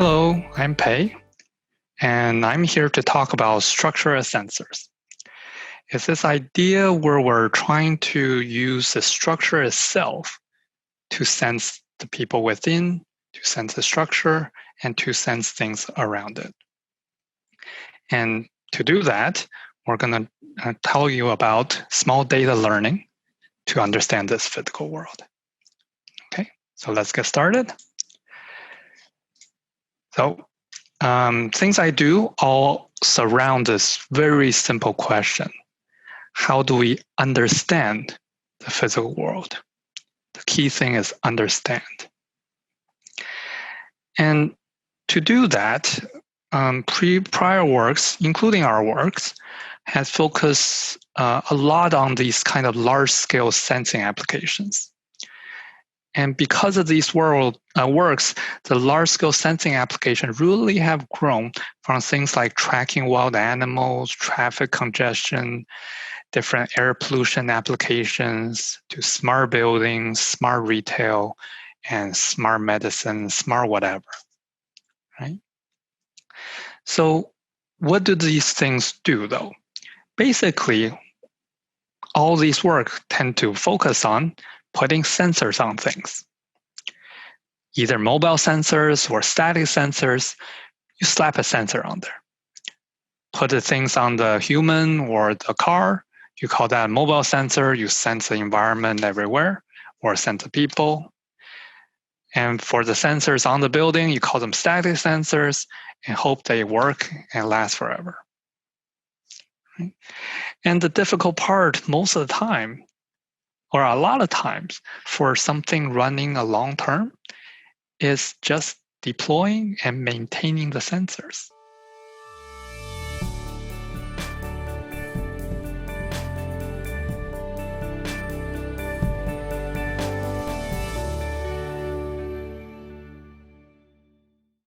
Hello, I'm Pei, and I'm here to talk about structure of sensors. It's this idea where we're trying to use the structure itself to sense the people within, to sense the structure, and to sense things around it. And to do that, we're going to tell you about small data learning to understand this physical world. Okay, so let's get started. So things I do all surround this very simple question. How do we understand the physical world? The key thing is understand. And to do that, prior works, including our works, has focused a lot on these kind of large-scale sensing applications. And because of these works, the large-scale sensing applications really have grown from things like tracking wild animals, traffic congestion, different air pollution applications, to smart buildings, smart retail, and smart medicine, smart whatever, right? So what do these things do, though? Basically, all these work tend to focus on putting sensors on things. Either mobile sensors or static sensors, you slap a sensor on there. Put the things on the human or the car, you call that a mobile sensor, you sense the environment everywhere, or sense the people. And for the sensors on the building, you call them static sensors and hope they work and last forever. Right? And the difficult part most of the time, or a lot of times, for something running a long term, is just deploying and maintaining the sensors.